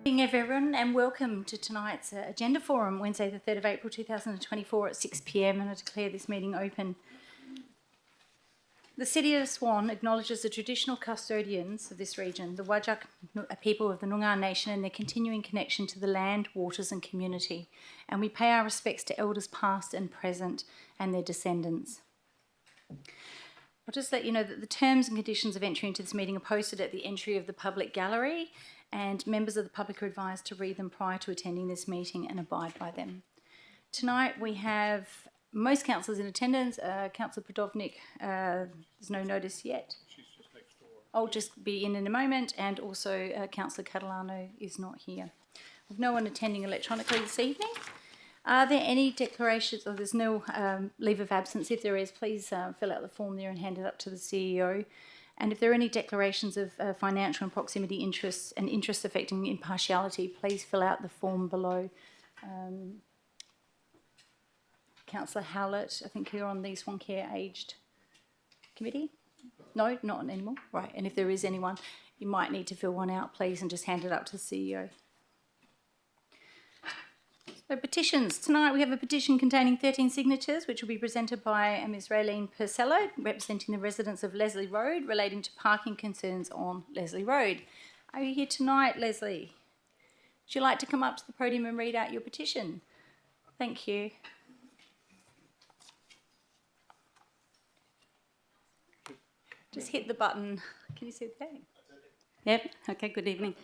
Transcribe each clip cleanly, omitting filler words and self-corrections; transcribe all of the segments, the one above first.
Good evening everyone and welcome to tonight's Agenda Forum, Wednesday the 3rd of April 2024 at 6 p.m, and I declare this meeting open. The City of Swan acknowledges the traditional custodians of this region, the Whadjuk people of the Noongar Nation, and their continuing connection to the land, waters and community, and we pay our respects to elders past and present and their descendants. I'll just let you know that the terms and conditions of entry into this meeting are posted at the entry of the public gallery, and members of the public are advised to read them prior to attending this meeting and abide by them. Tonight we have most councillors in attendance. Councillor Podovnik, there's no notice yet. She's just next door. I'll just be in a moment, and also Councillor Catalano is not here. We've no one attending electronically this evening. Are there any declarations, or there's no leave of absence? If there is, please fill out the form there and hand it up to the CEO. And if there are any declarations of financial and proximity interests and interests affecting impartiality, please fill out the form below. Councillor Howlett, I think you're on the Swan Care Aged Committee? No, not anymore. Right, and if there is anyone, you might need to fill one out, please, and just hand it up to the CEO. So petitions. Tonight we have a petition containing 13 signatures, which will be presented by Ms Raylene Purcello, representing the residents of Leslie Road, relating to parking concerns on Leslie Road. Are you here tonight, Leslie? Would you like to come up to the podium and read out your petition? Thank you. Just hit the button. Can you see the thing? Yep. Okay, good evening.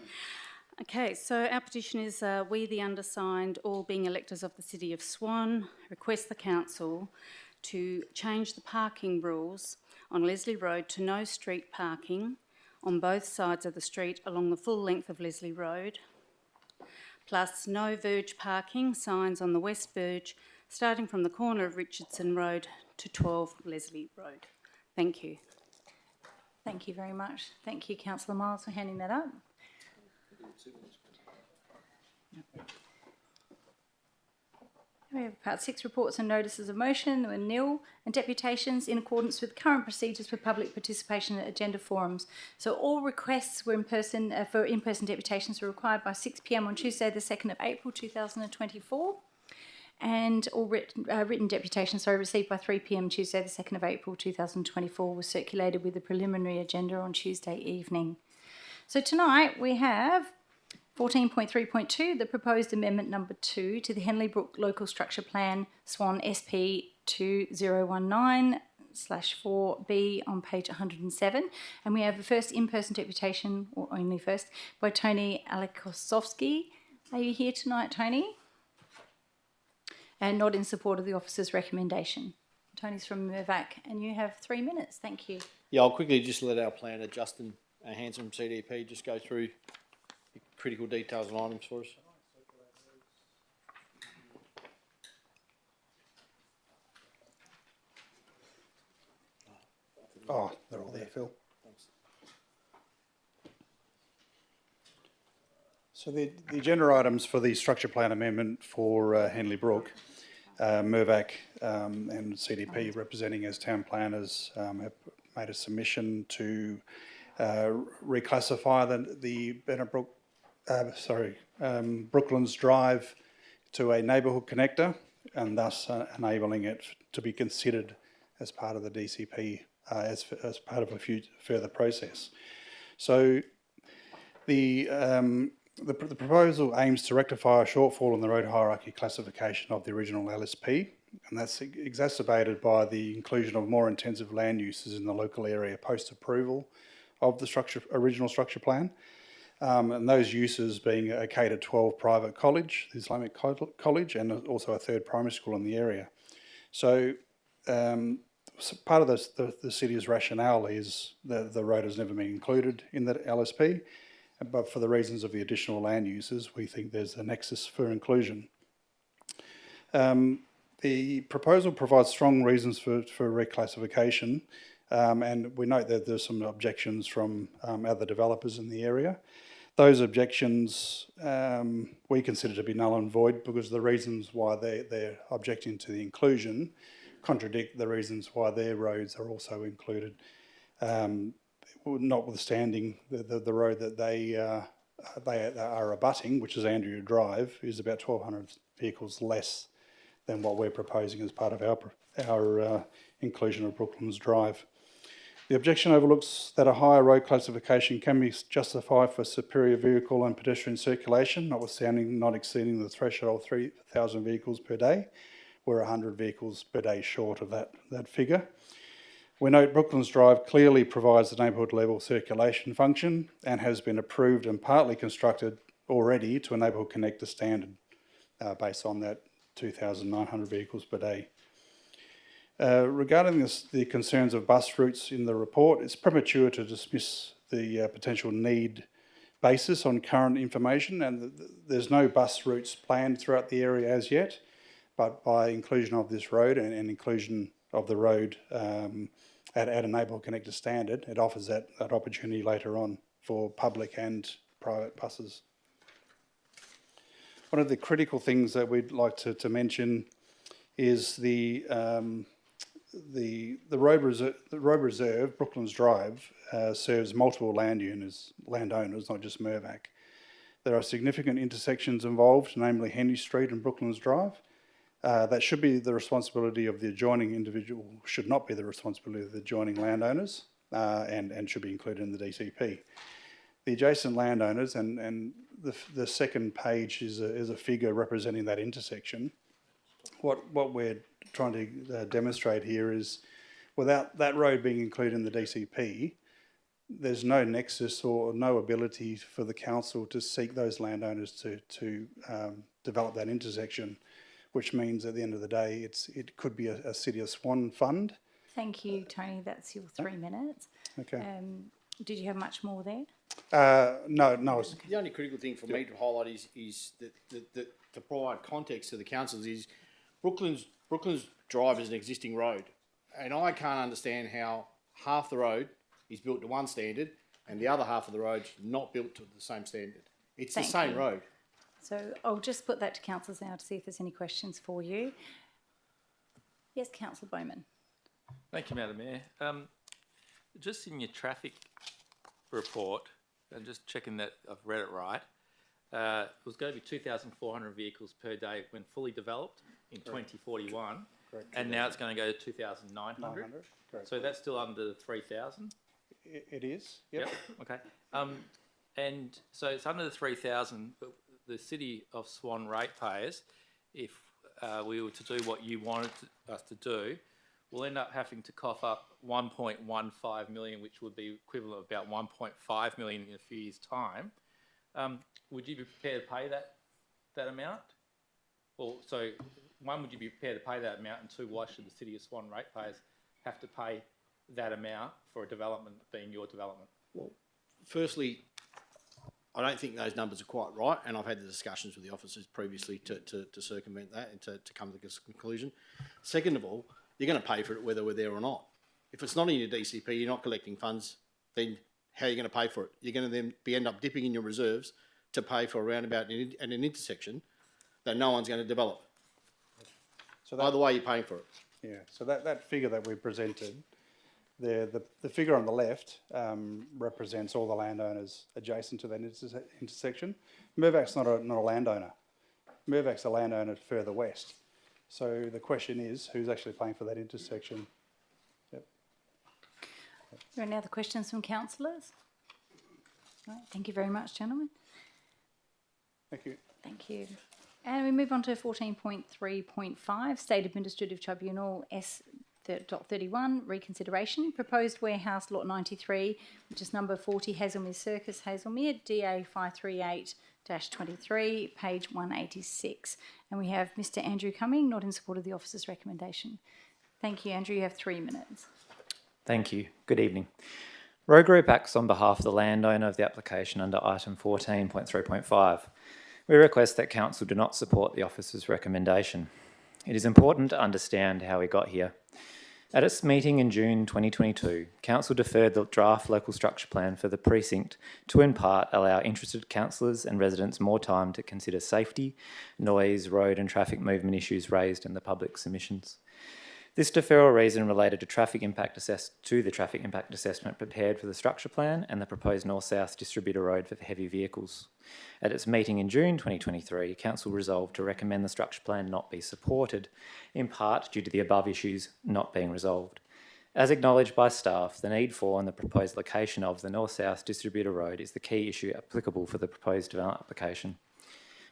Okay, so our petition is we, the undersigned, all being electors of the City of Swan, request the Council to change the parking rules on Leslie Road to no street parking on both sides of the street along the full length of Leslie Road, plus no verge parking signs on the west verge starting from the corner of Richardson Road to 12 Leslie Road. Thank you. Thank you very much. Thank you, Councillor Miles, for handing that up. We have Part 6 reports and notices of motion. There were nil, and deputations in accordance with current procedures for public participation at agenda forums. So all requests were for in-person deputations were required by 6 p.m. on Tuesday the 2nd of April 2024, and all written deputations received by 3 p.m. Tuesday the 2nd of April 2024 were circulated with the preliminary agenda on Tuesday evening. So tonight we have 14.3.2, the proposed amendment number 2 to the Henley Brook Local Structure Plan, Swan SP 2019/4B on page 107. And we have the first in-person deputation, or only first, by Tony Alekosovsky. Are you here tonight, Tony? And not in support of the officer's recommendation. Tony's from Mirvac, and you have 3 minutes. Thank you. Yeah, I'll quickly just let our planner, Justin Hanson from CDP, just go through the critical details and items for us. Oh, they're all there, Phil. Thanks. So the agenda items for the structure plan amendment for Henley Brook, Mirvac and CDP representing as town planners have made a submission to reclassify the Brooklands Drive to a neighbourhood connector, and thus enabling it to be considered as part of the DCP as part of a further process. So the proposal aims to rectify a shortfall in the road hierarchy classification of the original LSP, and that's exacerbated by the inclusion of more intensive land uses in the local area post-approval of the original structure plan, and those uses being a K-12 private college, the Islamic College, and also a third primary school in the area. So part of the city's rationale is that the road has never been included in the LSP, but for the reasons of the additional land uses, we think there's a nexus for inclusion. The proposal provides strong reasons for reclassification, and we note that there's some objections from other developers in the area. Those objections we consider to be null and void because the reasons why they're objecting to the inclusion contradict the reasons why their roads are also included, notwithstanding the road that they they are abutting, which is Andrea Drive, is about 1,200 vehicles less than what we're proposing as part of our inclusion of Brooklands Drive. The objection overlooks that a higher road classification can be justified for superior vehicle and pedestrian circulation, notwithstanding not exceeding the threshold of 3,000 vehicles per day. We're 100 vehicles per day short of that figure. We note Brooklands Drive clearly provides the neighbourhood level circulation function and has been approved and partly constructed already to a neighbourhood connector standard based on that 2,900 vehicles per day. Regarding the concerns of bus routes in the report, it's premature to dismiss the potential need basis on current information, and there's no bus routes planned throughout the area as yet, but by inclusion of this road and inclusion of the road at a neighbourhood connector standard, it offers that opportunity later on for public and private buses. One of the critical things that we'd like to mention is the road reserve, Brooklands Drive, serves multiple landowners, not just Mirvac. There are significant intersections involved, namely Henry Street and Brooklands Drive. That should be the responsibility of the adjoining individual, should not be the responsibility of the adjoining landowners, and should be included in the DCP. The adjacent landowners, and the second page is a figure representing that intersection. What we're trying to demonstrate here is, without that road being included in the DCP, there's no nexus or no ability for the council to seek those landowners to develop that intersection, which means at the end of the day, it could be a City of Swan fund. Thank you, Tony. That's your 3 minutes. Okay. Did you have much more there? No. The only critical thing for me to highlight is that to provide context to the councillors is Brooklands Drive is an existing road, and I can't understand how half the road is built to one standard and the other half of the road's not built to the same standard. It's the same road. So I'll just put that to councillors now to see if there's any questions for you. Yes, Councillor Bowman. Thank you, Madam Mayor. Just in your traffic report, and just checking that I've read it right, it was going to be 2,400 vehicles per day when fully developed in 2041, and now it's going to go to 2,900. So that's still under the 3,000. It is. Yep. Okay. And so it's under the 3,000, but the City of Swan ratepayers, if we were to do what you wanted us to do, we'll end up having to cough up 1.15 million, which would be equivalent of about 1.5 million in a few years' time. Would you be prepared to pay that amount? Or so, one, would you be prepared to pay that amount, and two, why should the City of Swan ratepayers have to pay that amount for a development being your development? Well, firstly, I don't think those numbers are quite right, and I've had the discussions with the officers previously to circumvent that and to come to this conclusion. Second of all, you're going to pay for it whether we're there or not. If it's not in your DCP, you're not collecting funds, then how are you going to pay for it? You're going to then end up dipping in your reserves to pay for a roundabout and an intersection that no one's going to develop. So either way, you're paying for it. Yeah, so that figure that we presented, the figure on the left represents all the landowners adjacent to that intersection. Mirvac's not a landowner. Mirvac's a landowner further west. So the question is, who's actually paying for that intersection? Yep. Are there any other questions from councillors? Right, thank you very much, gentlemen. Thank you. Thank you. And we move on to 14.3.5, State Administrative Tribunal S.31, reconsideration. Proposed warehouse lot 93, which is number 40 Hazelmere Circus, Hazelmere, DA 538-23, page 186. And we have Mr. Andrew Cumming, not in support of the officer's recommendation. Thank you, Andrew. You have 3 minutes. Thank you. Good evening. Road Group acts on behalf of the landowner of the application under item 14.3.5. We request that Council do not support the officer's recommendation. It is important to understand how we got here. At its meeting in June 2022, Council deferred the draft local structure plan for the precinct to in part allow interested councillors and residents more time to consider safety, noise, road and traffic movement issues raised in the public submissions. This deferral reason related to the traffic impact assessment prepared for the structure plan and the proposed north-south distributor road for heavy vehicles. At its meeting in June 2023, Council resolved to recommend the structure plan not be supported, in part due to the above issues not being resolved. As acknowledged by staff, the need for and the proposed location of the north-south distributor road is the key issue applicable for the proposed development application.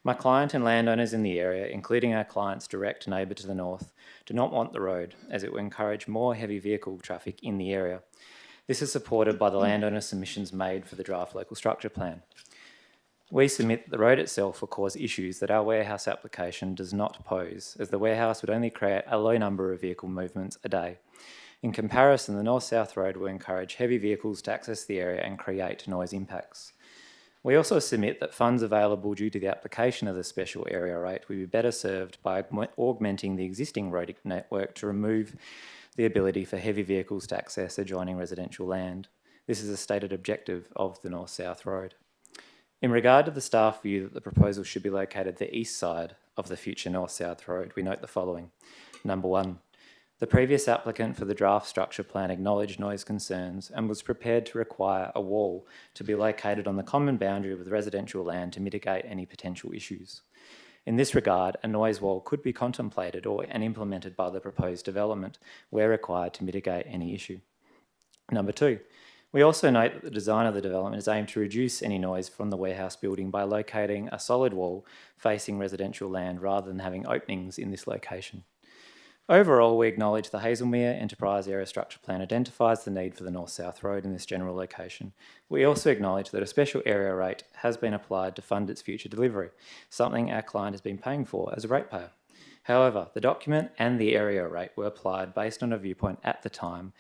My client and landowners in the area, including our client's direct neighbour to the north, do not want the road, as it will encourage more heavy vehicle traffic in the area. This is supported by the landowner submissions made for the draft local structure plan. We submit that the road itself will cause issues that our warehouse application does not pose, as the warehouse would only create a low number of vehicle movements a day. In comparison, the north-south road will encourage heavy vehicles to access the area and create noise impacts. We also submit that funds available due to the application of the special area rate will be better served by augmenting the existing road network to remove the ability for heavy vehicles to access adjoining residential land. This is a stated objective of the north-south road. In regard to the staff view that the proposal should be located the east side of the future north-south road, we note the following. Number one, the previous applicant for the draft structure plan acknowledged noise concerns and was prepared to require a wall to be located on the common boundary with residential land to mitigate any potential issues. In this regard, a noise wall could be contemplated and implemented by the proposed development where required to mitigate any issue. Number two, we also note that the design of the development is aimed to reduce any noise from the warehouse building by locating a solid wall facing residential land rather than having openings in this location. Overall, we acknowledge the Hazelmere Enterprise Area Structure Plan identifies the need for the north-south road in this general location. We also acknowledge that a special area rate has been applied to fund its future delivery, something our client has been paying for as a ratepayer. However, the document and the area rate were applied based on a viewpoint at the time,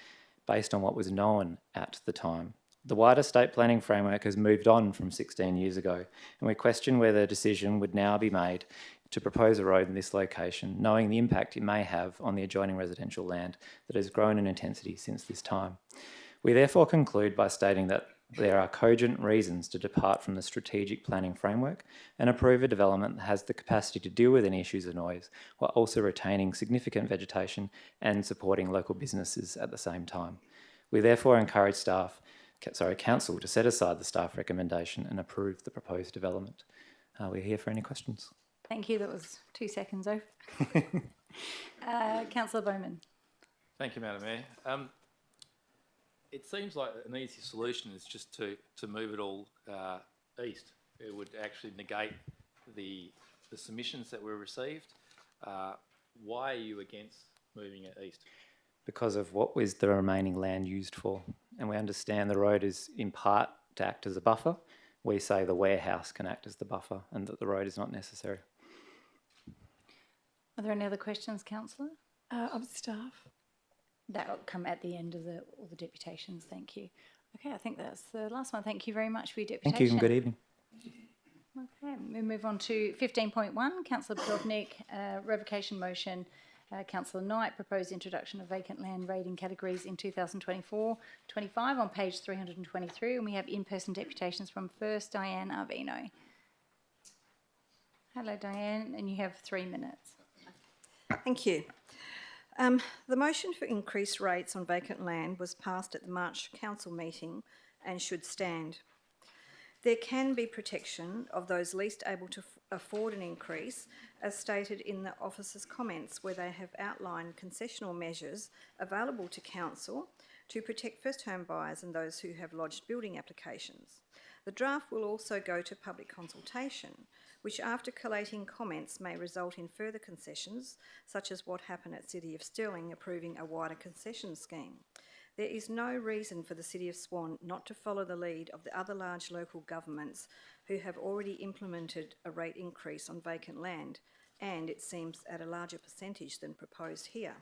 based on what was known at the time. The wider state planning framework has moved on from 16 years ago, and we question whether a decision would now be made to propose a road in this location, knowing the impact it may have on the adjoining residential land that has grown in intensity since this time. We therefore conclude by stating that there are cogent reasons to depart from the strategic planning framework and approve a development that has the capacity to deal with any issues of noise while also retaining significant vegetation and supporting local businesses at the same time. We therefore encourage Council to set aside the staff recommendation and approve the proposed development. We're here for any questions. Thank you. That was 2 seconds over. Councillor Bowman. Thank you, Madam Mayor. It seems like an easy solution is just to move it all east. It would actually negate the submissions that were received. Why are you against moving it east? Because of what was the remaining land used for. And we understand the road is in part to act as a buffer. We say the warehouse can act as the buffer and that the road is not necessary. Are there any other questions, Councillor? Of staff. That will come at the end of all the deputations. Thank you. Okay, I think that's the last one. Thank you very much for your deputation. Thank you and good evening. Okay, we move on to 15.1. Councillor Podolnik, revocation motion. Councillor Knight, proposed introduction of vacant land rating categories in 2024-25 on page 323, and we have in-person deputations from first Diane Arvino. Hello, Diane, and you have 3 minutes. Thank you. The motion for increased rates on vacant land was passed at the March Council meeting and should stand. There can be protection of those least able to afford an increase, as stated in the officer's comments, where they have outlined concessional measures available to council to protect first home buyers and those who have lodged building applications. The draft will also go to public consultation, which after collating comments may result in further concessions, such as what happened at City of Stirling approving a wider concession scheme. There is no reason for the City of Swan not to follow the lead of the other large local governments who have already implemented a rate increase on vacant land, and it seems at a larger percentage than proposed here.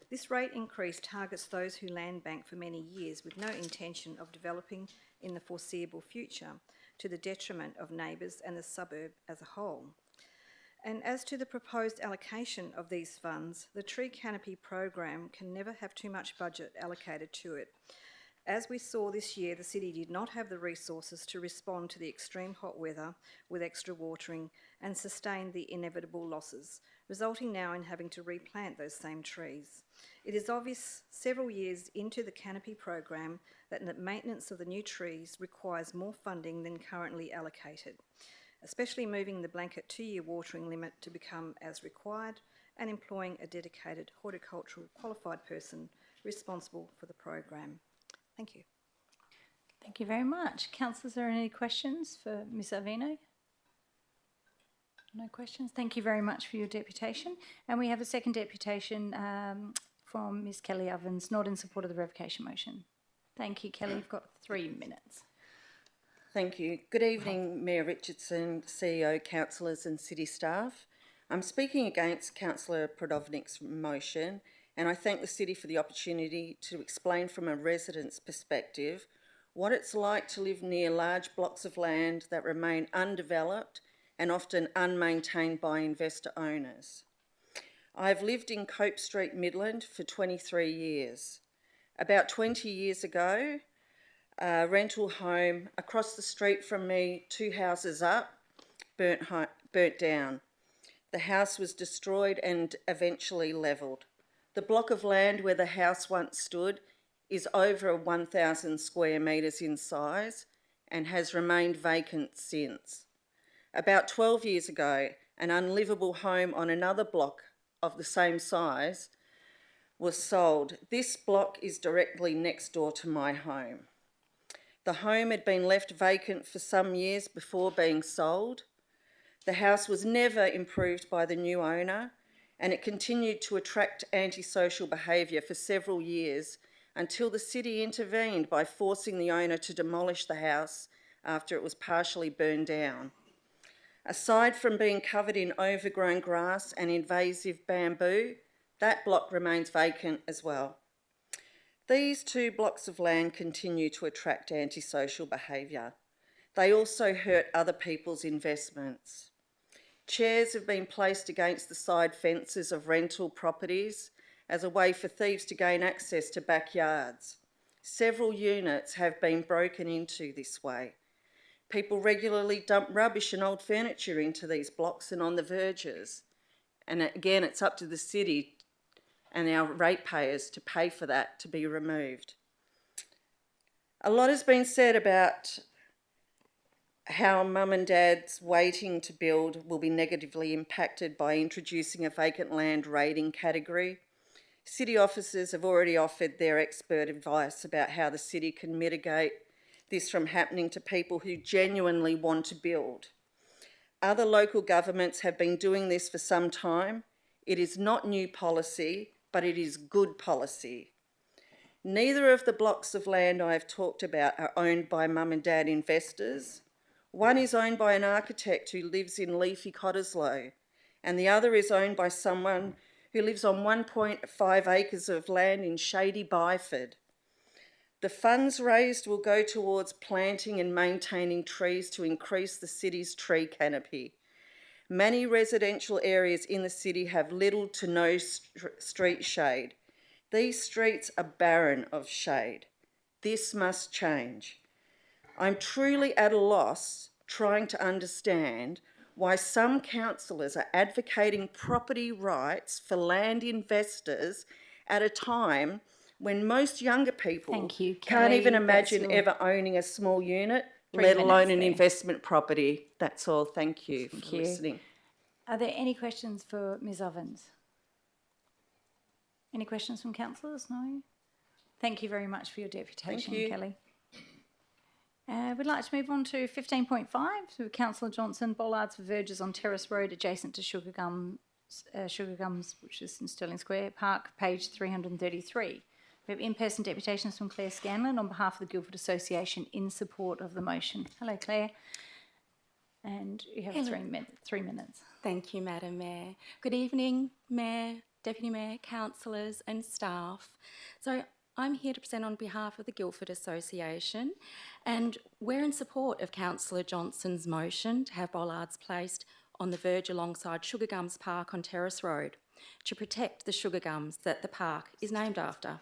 This rate increase targets those who land bank for many years with no intention of developing in the foreseeable future, to the detriment of neighbours and the suburb as a whole. And as to the proposed allocation of these funds, the tree canopy program can never have too much budget allocated to it, As we saw this year, the city did not have the resources to respond to the extreme hot weather with extra watering and sustain the inevitable losses, resulting now in having to replant those same trees. It is obvious several years into the canopy program that the maintenance of the new trees requires more funding than currently allocated, especially moving the blanket 2-year watering limit to become as required and employing a dedicated horticultural qualified person responsible for the program. Thank you. Thank you very much. Councillors, are there any questions for Ms Arvino? No questions. Thank you very much for your deputation. And we have a second deputation from Ms Kelly Ovens, not in support of the revocation motion. Thank you, Kelly. You've got 3 minutes. Thank you. Good evening, Mayor Richardson, CEO, councillors and city staff. I'm speaking against Councillor Prodovnik's motion, and I thank the city for the opportunity to explain from a resident's perspective what it's like to live near large blocks of land that remain undeveloped and often unmaintained by investor owners. I've lived in Cope Street, Midland for 23 years. About 20 years ago, a rental home across the street from me, 2 houses up, burnt down. The house was destroyed and eventually levelled. The block of land where the house once stood is over 1,000 square metres in size and has remained vacant since. About 12 years ago, an unlivable home on another block of the same size was sold. This block is directly next door to my home. The home had been left vacant for some years before being sold. The house was never improved by the new owner, and it continued to attract antisocial behaviour for several years until the city intervened by forcing the owner to demolish the house after it was partially burned down. Aside from being covered in overgrown grass and invasive bamboo, that block remains vacant as well. These 2 blocks of land continue to attract antisocial behaviour. They also hurt other people's investments. Chairs have been placed against the side fences of rental properties as a way for thieves to gain access to backyards. Several units have been broken into this way. People regularly dump rubbish and old furniture into these blocks and on the verges. And again, it's up to the city and our ratepayers to pay for that to be removed. A lot has been said about how mum and dad's waiting to build will be negatively impacted by introducing a vacant land rating category. City officers have already offered their expert advice about how the city can mitigate this from happening to people who genuinely want to build. Other local governments have been doing this for some time. It is not new policy, but it is good policy. Neither of the blocks of land I have talked about are owned by mum and dad investors. One is owned by an architect who lives in leafy Cottesloe, and the other is owned by someone who lives on 1.5 acres of land in shady Byford. The funds raised will go towards planting and maintaining trees to increase the city's tree canopy. Many residential areas in the city have little to no street shade. These streets are barren of shade. This must change. I'm truly at a loss trying to understand why some councillors are advocating property rights for land investors at a time when most younger people Thank you, can't Kelly. even That's imagine your ever owning a small unit, 3 let alone minutes an there. investment property. That's all. Thank you for you. listening. Are there any questions for Ms Ovens? Any questions from councillors? No? Thank you very much for your deputation, you. Kelly. We'd like to move on to 15.5, so Councillor Johnson, bollards for verges on Terrace Road adjacent to Sugar Gums, which is in Stirling Square Park, page 333. We have in-person deputations from Claire Scanlon on behalf of the Guildford Association in support of the motion. Hello, Claire. And you have 3 minutes. Thank you, Madam Mayor. Good evening, Mayor, Deputy Mayor, councillors and staff. So I'm here to present on behalf of the Guildford Association, and we're in support of Councillor Johnson's motion to have bollards placed on the verge alongside Sugar Gums Park on Terrace Road to protect the sugar gums that the park is named after.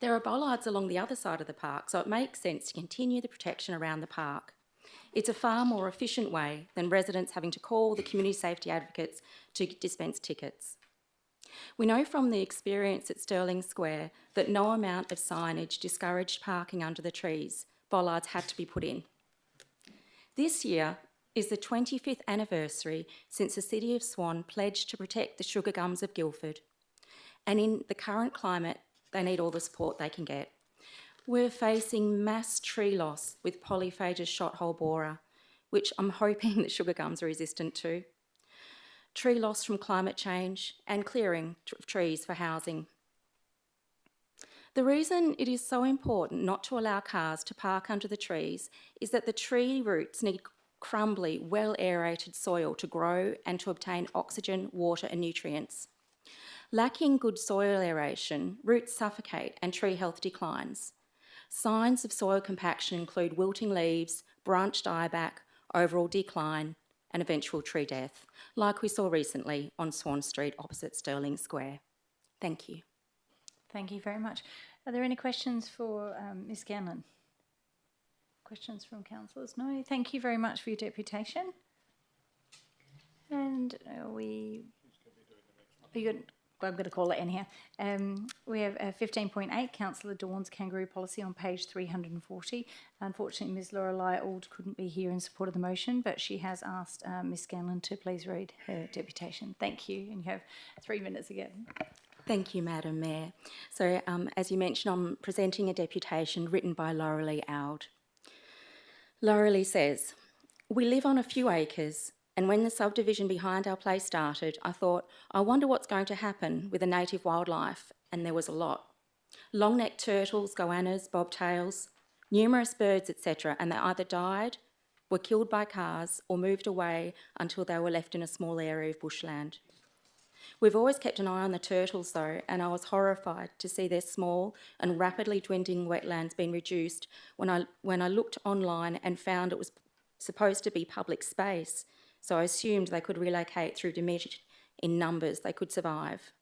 There are bollards along the other side of the park, so it makes sense to continue the protection around the park. It's a far more efficient way than residents having to call the community safety advocates to dispense tickets. We know from the experience at Stirling Square that no amount of signage discouraged parking under the trees. Bollards had to be put in. This year is the 25th anniversary since the City of Swan pledged to protect the sugar gums of Guildford. And in the current climate, they need all the support they can get. We're facing mass tree loss with Polyphagus shot-hole borer, which I'm hoping the sugar gums are resistant to. Tree loss from climate change and clearing of trees for housing. The reason it is so important not to allow cars to park under the trees is that the tree roots need crumbly, well-aerated soil to grow and to obtain oxygen, water and nutrients. Lacking good soil aeration, roots suffocate and tree health declines. Signs of soil compaction include wilting leaves, branched eyeback, overall decline and eventual tree death, like we saw recently on Swan Street opposite Stirling Square. Thank you. Thank you very much. Are there any questions for Ms Scanlon? Questions from councillors? No. Thank you very much for your deputation. And I'm going to call it anyhow. We have 15.8, Councillor Dawn's kangaroo policy on page 340. Unfortunately, Ms Lorelei Auld couldn't be here in support of the motion, but she has asked Ms Scanlon to please read her deputation. Thank you, and you have 3 minutes again. Thank you, Madam Mayor. So, as you mentioned, I'm presenting a deputation written by Laurelie Auld. Laurelie says, "We live on a few acres, and when the subdivision behind our place started, I thought, I wonder what's going to happen with the native wildlife, and there was a lot. Long-necked turtles, goannas, bobtails, numerous birds, etc., and they either died, were killed by cars, or moved away until they were left in a small area of bushland. We've always kept an eye on the turtles though, and I was horrified to see their small and rapidly dwindling wetlands being reduced when I looked online and found it was supposed to be public space, so I assumed they could relocate through diminished in numbers, they could survive.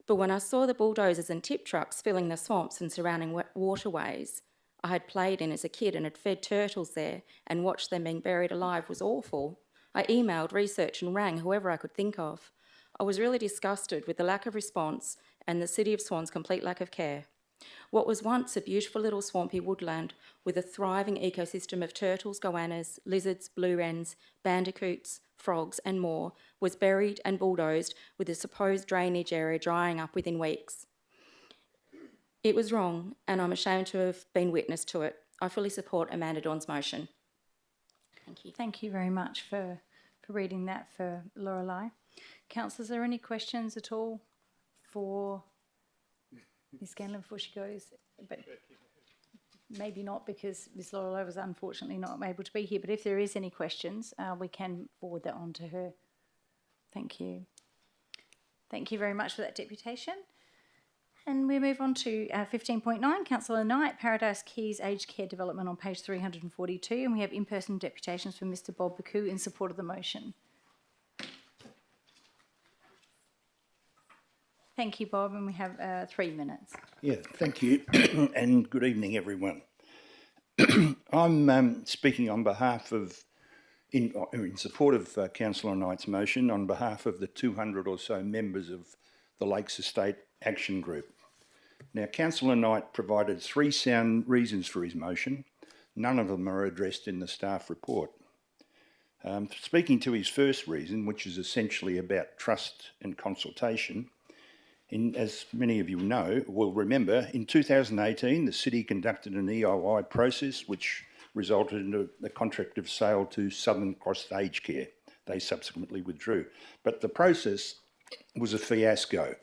But when I saw the bulldozers and tip trucks filling the swamps and surrounding waterways I had played in as a kid and had fed turtles there and watched them being buried alive was awful, I emailed, researched and rang whoever I could think of. I was really disgusted with the lack of response and the City of Swan's complete lack of care. What was once a beautiful little swampy woodland with a thriving ecosystem of turtles, goannas, lizards, blue wrens, bandicoots, frogs and more was buried and bulldozed with the supposed drainage area drying up within weeks. It was wrong and I'm ashamed to have been witness to it. I fully support Amanda Dawn's motion." Thank you. Thank you very much for reading that for Lorelei. Councillors, are there any questions at all for Ms Scanlon before she goes? But maybe not, because Ms Lorelei was unfortunately not able to be here. But if there is any questions, we can forward that on to her. Thank you. Thank you very much for that deputation. And we move on to 15.9, Councillor Knight, Paradise Keys Aged Care Development on page 342. And we have in-person deputations from Mr Bob Baku in support of the motion. Thank you, Bob, and we have 3 minutes. Yeah, thank you, and good evening, everyone. I'm speaking on behalf of, in support of Councillor Knight's motion, on behalf of the 200 or so members of the Lakes Estate Action Group. Now, Councillor Knight provided 3 sound reasons for his motion. None of them are addressed in the staff report. Speaking to his first reason, which is essentially about trust and consultation, as many of you will remember, in 2018, the City conducted an EOI process which resulted in the contract of sale to Southern Cross Aged Care. They subsequently withdrew. But the process was a fiasco,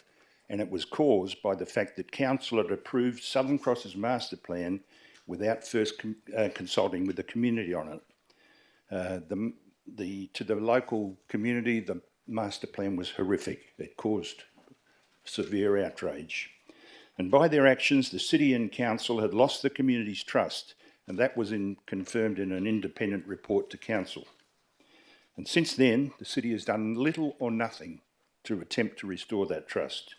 and it was caused by the fact that Council had approved Southern Cross's master plan without first consulting with the community on it. To the local community, the master plan was horrific. It caused severe outrage. And by their actions, the City and Council had lost the community's trust, and that was confirmed in an independent report to Council. And since then, the City has done little or nothing to attempt to restore that trust.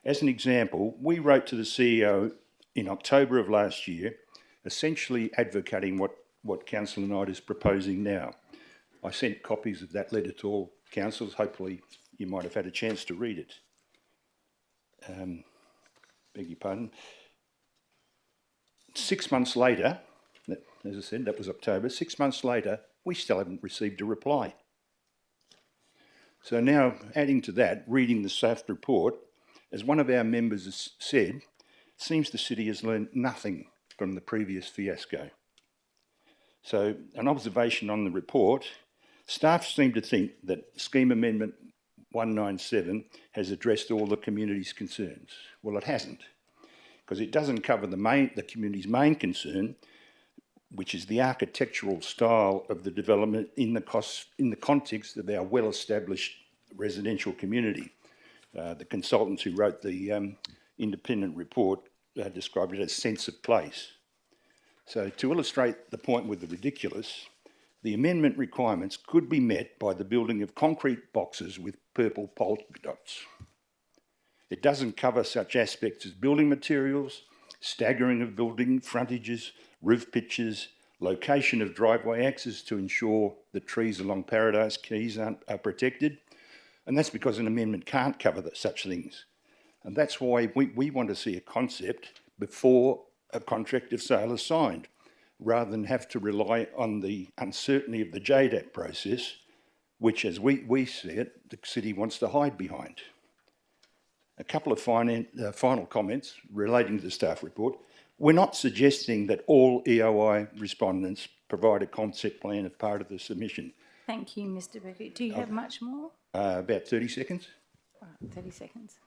As an example, we wrote to the CEO in October of last year, essentially advocating what Councillor Knight is proposing now. I sent copies of that letter to all councillors. Hopefully you might have had a chance to read it. Beg your pardon. 6 months later, as I said, that was October, 6 months later, we still haven't received a reply. So now, adding to that, reading the SAFT report, as one of our members has said, it seems the city has learned nothing from the previous fiasco. So, an observation on the report, staff seem to think that Scheme Amendment 197 has addressed all the community's concerns. Well, it hasn't, because it doesn't cover the community's main concern, which is the architectural style of the development in the context of our well-established residential community. The consultants who wrote the independent report described it as sense of place. So to illustrate the point with the ridiculous, the amendment requirements could be met by the building of concrete boxes with purple polka dots. It doesn't cover such aspects as building materials, staggering of building frontages, roof pitches, location of driveway access to ensure the trees along Paradise Quays are protected. And that's because an amendment can't cover such things. And that's why we want to see a concept before a contract of sale is signed, rather than have to rely on the uncertainty of the JDAP process, which, as we see it, the city wants to hide behind. A couple of final comments relating to the staff report. We're not suggesting that all EOI respondents provide a concept plan as part of the submission. Thank you, Mr. Beckett. Do you have much more? About 30 seconds. All right, 30 seconds.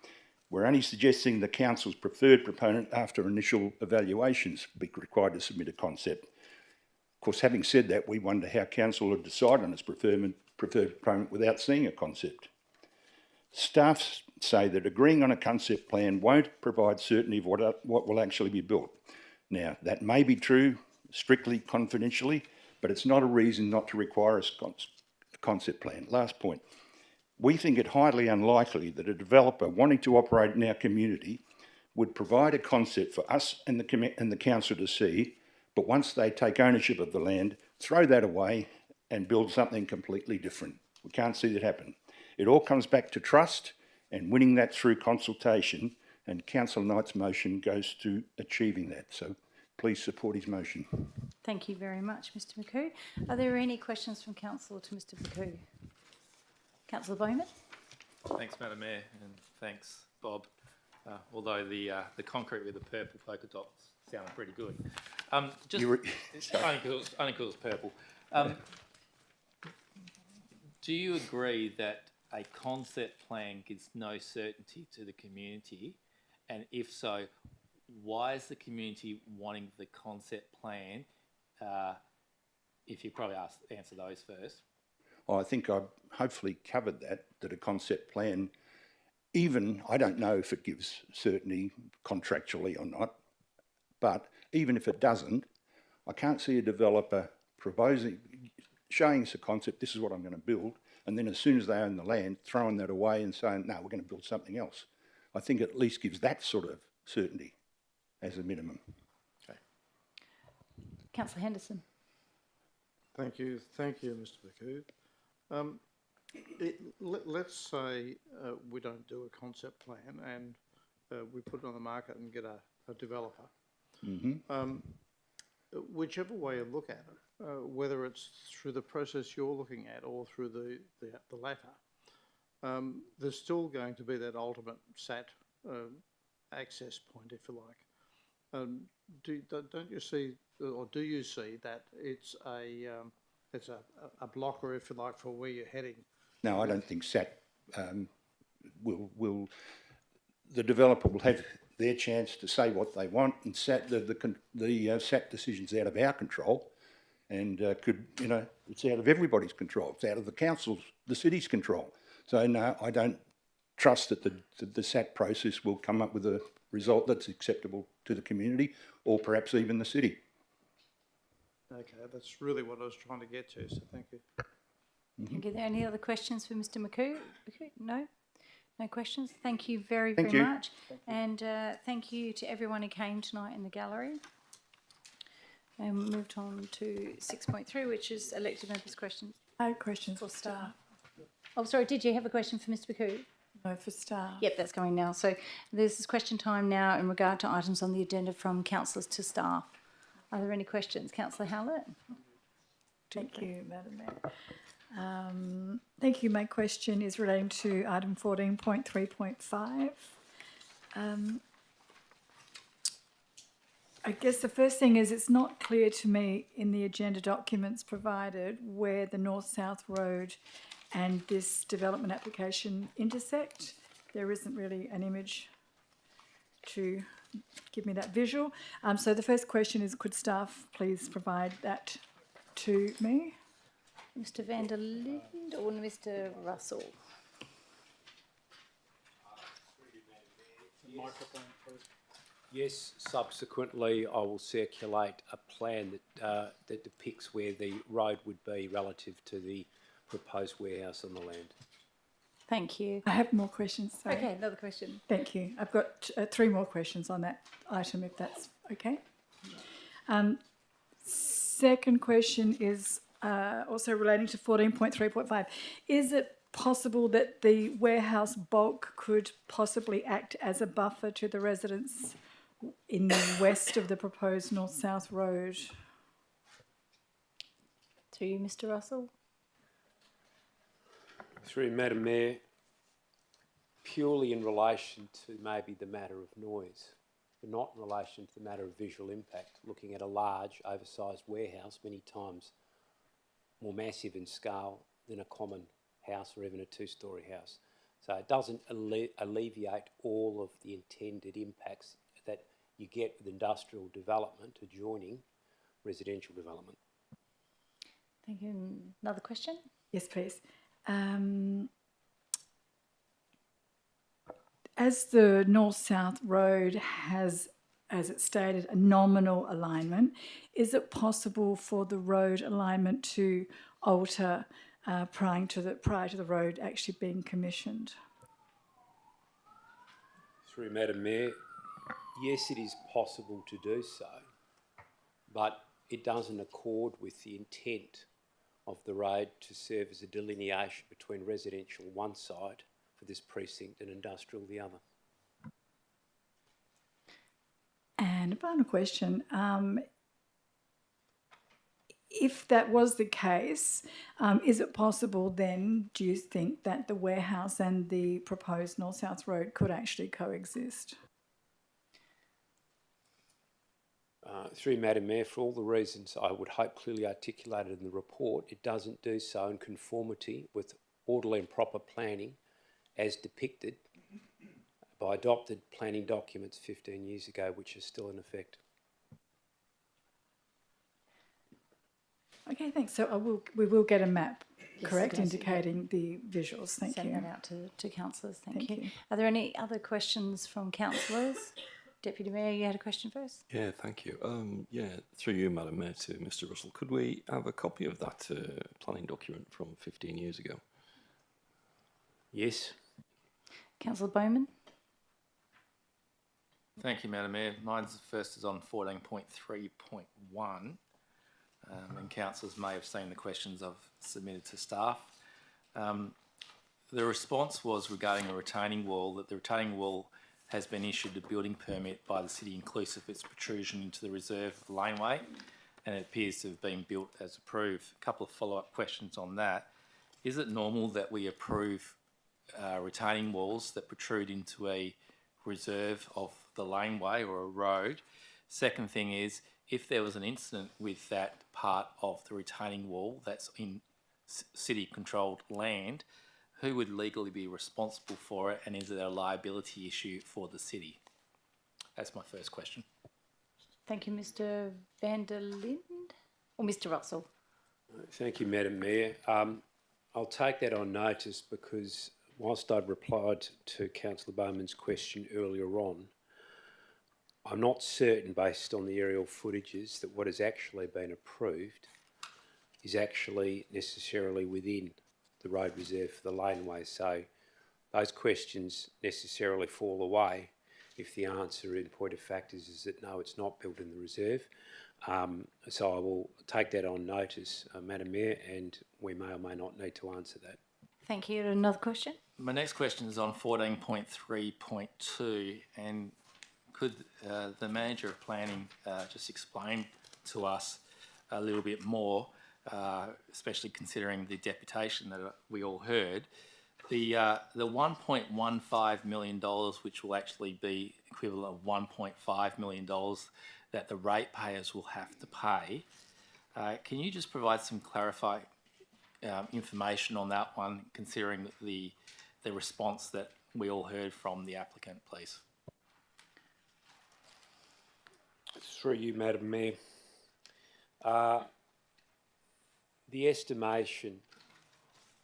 We're only suggesting the council's preferred proponent, after initial evaluations, be required to submit a concept. Of course, having said that, we wonder how council would decide on its preferred proponent without seeing a concept. Staff say that agreeing on a concept plan won't provide certainty of what will actually be built. Now, that may be true strictly confidentially, but it's not a reason not to require a concept plan. Last point. We think it highly unlikely that a developer wanting to operate in our community would provide a concept for us and the council to see, but once they take ownership of the land, throw that away and build something completely different. We can't see that happen. It all comes back to trust and winning that through consultation, and Councillor Knight's motion goes to achieving that. So please support his motion. Thank you very much, Mr. McHugh. Are there any questions from council to Mr. McHugh? Councillor Bowman? Thanks, Madam Mayor, and thanks, Bob. Although the concrete with the purple polka dots sounded pretty good. Only because it was purple. Do you agree that a concept plan gives no certainty to the community? And if so, why is the community wanting the concept plan? If you probably answer those first. I think I've hopefully covered that a concept plan, even, I don't know if it gives certainty contractually or not, but even if it doesn't, I can't see a developer showing us a concept, this is what I'm going to build, and then as soon as they own the land, throwing that away and saying, no, we're going to build something else. I think it at least gives that sort of certainty as a minimum. Okay. Councillor Henderson. Thank you, Mr. McHugh. Let's say we don't do a concept plan and we put it on the market and get a developer. Mm-hmm. Whichever way you look at it, whether it's through the process you're looking at or through the latter, there's still going to be that ultimate SAT access point, if you like. Don't you see, or do you see that it's a blocker, if you like, for where you're heading? No, I don't think SAT the developer will have their chance to say what they want, and the SAT decision's out of our control, and it's out of everybody's control. It's out of the city's control. So no, I don't trust that the SAT process will come up with a result that's acceptable to the community, or perhaps even the city. Okay, that's really what I was trying to get to, so thank you. Thank you. Are there any other questions for Mr. McHugh? No? No questions. Thank you very, Thank very you. much. And thank you to everyone who came tonight in the gallery. And we moved on to 6.3, which is elected members' questions. No questions for staff. Oh, sorry, did you have a question for Mr. Baku? No, for staff. Yep, that's going now. So this is question time now in regard to items on the agenda from councillors to staff. Are there any questions? Councillor Howlett? Thank you, Madam Mayor. Thank you. My question is relating to item 14.3.5. I guess the first thing is it's not clear to me in the agenda documents provided where the North-South Road and this development application intersect. There isn't really an image to give me that visual. So the first question is, could staff please provide that to me? Mr. van der Linden or Mr. Russell? Yes, subsequently I will circulate a plan that depicts where the road would be relative to the proposed warehouse on the land. Thank you. I have more questions. Sorry. Okay, another question. Thank you. I've got 3 more questions on that item, if that's okay. Second question is also relating to 14.3.5. Is it possible that the warehouse bulk could possibly act as a buffer to the residents in the west of the proposed north-south road? To you, Mr. Russell. Through Madam Mayor, purely in relation to maybe the matter of noise, but not in relation to the matter of visual impact, looking at a large, oversized warehouse, many times more massive in scale than a common house or even a 2-storey house. So it doesn't alleviate all of the intended impacts that you get with industrial development adjoining residential development. Thank you. Another question? Yes, please. As the north-south road has, as it stated, a nominal alignment, is it possible for the road alignment to alter prior to the road actually being commissioned? Through Madam Mayor, yes, it is possible to do so, but it doesn't accord with the intent of the road to serve as a delineation between residential one side for this precinct and industrial the other. And a final question. If that was the case, is it possible then, do you think, that the warehouse and the proposed north-south road could actually coexist? Through Madam Mayor, for all the reasons I would hope clearly articulated in the report, it doesn't do so in conformity with orderly and proper planning as depicted by adopted planning documents 15 years ago, which are still in effect. Okay, thanks. So we will get a map, Yes, correct, yes, indicating the visuals. Thank Send you. that out to councillors. Thank Thank you. you. Are there any other questions from councillors? Deputy Mayor, you had a question first? Yeah, thank you. Through you, Madam Mayor, to Mr. Russell, could we have a copy of that planning document from 15 years ago? Yes. Councillor Bowman? Thank you, Madam Mayor. Mine's first is on 14.3.1, and councillors may have seen the questions I've submitted to staff. The response was regarding a retaining wall, that the retaining wall has been issued a building permit by the city inclusive of its protrusion into the reserve laneway, and it appears to have been built as approved. A couple of follow-up questions on that. Is it normal that we approve retaining walls that protrude into a reserve of the laneway or a road? Second thing is, if there was an incident with that part of the retaining wall that's in city-controlled land, who would legally be responsible for it, and is it a liability issue for the city? That's my first question. Thank you, Mr. van der Linden or Mr. Russell? Thank you, Madam Mayor. I'll take that on notice because whilst I'd replied to Councillor Bowman's question earlier on, I'm not certain, based on the aerial footages, that what has actually been approved is actually necessarily within the road reserve for the laneway. So those questions necessarily fall away if the answer in point of fact is that no, it's not built in the reserve. So I will take that on notice, Madam Mayor, and we may or may not need to answer that. Thank you. Another question? My next question is on 14.3.2, and could the Manager of Planning just explain to us a little bit more, especially considering the deputation that we all heard, the $1.15 million, which will actually be equivalent of $1.5 million that the ratepayers will have to pay. Can you just provide some clarifying information on that one, considering the response that we all heard from the applicant, please? Through you, Madam Mayor. The estimation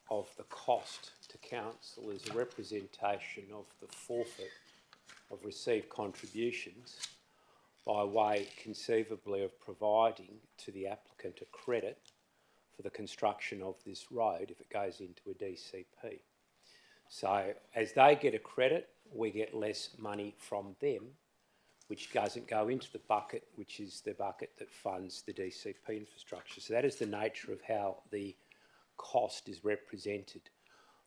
of the cost to council is a representation of the forfeit of received contributions by way conceivably of providing to the applicant a credit for the construction of this road if it goes into a DCP. So as they get a credit, we get less money from them, which doesn't go into the bucket, which is the bucket that funds the DCP infrastructure. So that is the nature of how the cost is represented.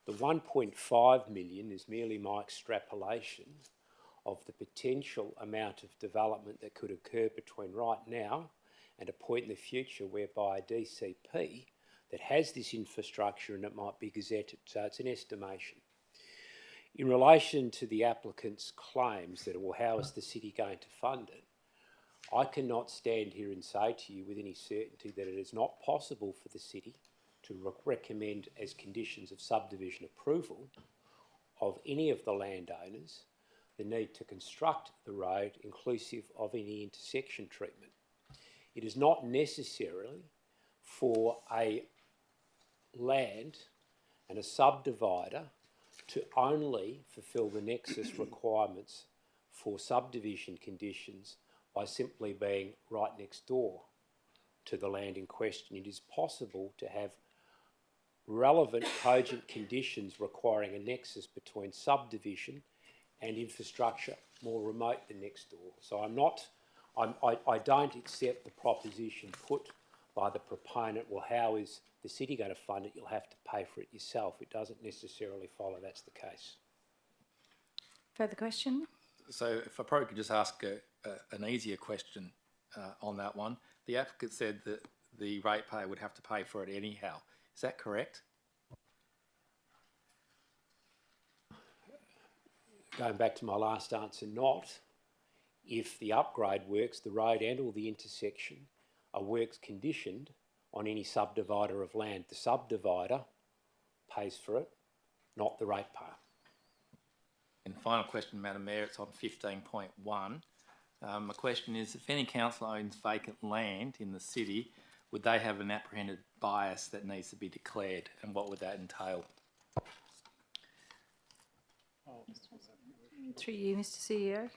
The 1.5 million is merely my extrapolation of the potential amount of development that could occur between right now and a point in the future whereby a DCP that has this infrastructure and it might be gazetted. So it's an estimation. In relation to the applicant's claims that, well, how is the city going to fund it? I cannot stand here and say to you with any certainty that it is not possible for the city to recommend as conditions of subdivision approval of any of the landowners the need to construct the road inclusive of any intersection treatment. It is not necessarily for a land and a subdivider to only fulfil the nexus requirements for subdivision conditions by simply being right next door to the land in question. It is possible to have relevant cogent conditions requiring a nexus between subdivision and infrastructure more remote than next door. So I don't accept the proposition put by the proponent, well, how is the city going to fund it? You'll have to pay for it yourself. It doesn't necessarily follow that's the case. Further question? So if I probably could just ask an easier question on that one. The applicant said that the ratepayer would have to pay for it anyhow. Is that correct? Going back to my last answer, not. If the upgrade works, the road and or the intersection are works conditioned on any subdivider of land. The subdivider pays for it, not the ratepayer. And final question, Madam Mayor, it's on 15.1. My question is, if any council owns vacant land in the city, would they have an apprehended bias that needs to be declared, and what would that entail? Through you, Mr CEO.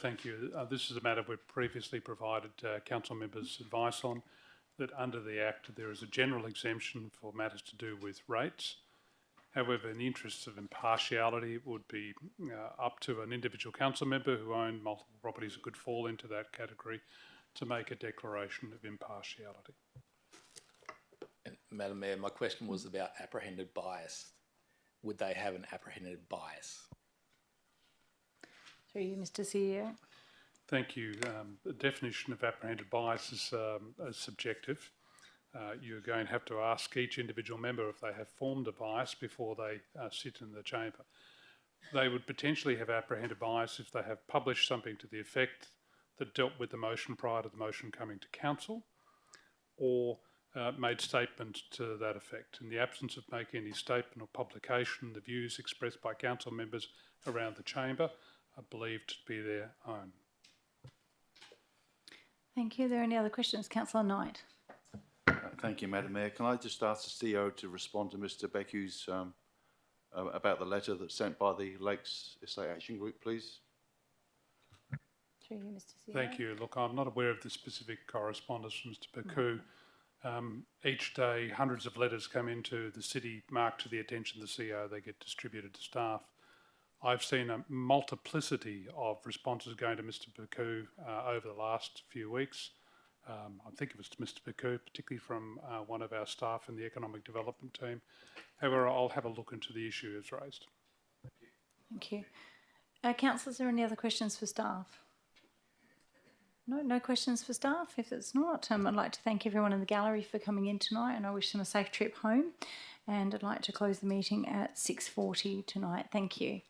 Thank you. This is a matter we've previously provided council members advice on, that under the Act there is a general exemption for matters to do with rates. However, in the interests of impartiality, it would be up to an individual council member who owned multiple properties that could fall into that category to make a declaration of impartiality. And Madam Mayor, my question was about apprehended bias. Would they have an apprehended bias? Through you, Mr CEO. Thank you. The definition of apprehended bias is subjective. You're going to have to ask each individual member if they have formed a bias before they sit in the chamber. They would potentially have apprehended bias if they have published something to the effect that dealt with the motion prior to the motion coming to council, or made statement to that effect. In the absence of making any statement or publication, the views expressed by council members around the chamber are believed to be their own. Thank you. Are there any other questions? Councillor Knight. Thank you, Madam Mayor. Can I just ask the CEO to respond to Mr. Becku's about the letter that's sent by the Lakes Estate Action Group, please? Through you, Mr. CEO. Thank you. Look, I'm not aware of the specific correspondence from Mr. Becku. Each day, hundreds of letters come into the city marked to the attention of the CEO. They get distributed to staff. I've seen a multiplicity of responses going to Mr. Baku over the last few weeks. I think it was to Mr. Baku, particularly from one of our staff in the economic development team. However, I'll have a look into the issue as raised. Thank you. Councillors, are there any other questions for staff? No questions for staff. If it's not, I'd like to thank everyone in the gallery for coming in tonight, and I wish them a safe trip home. And I'd like to close the meeting at 6:40 tonight. Thank you.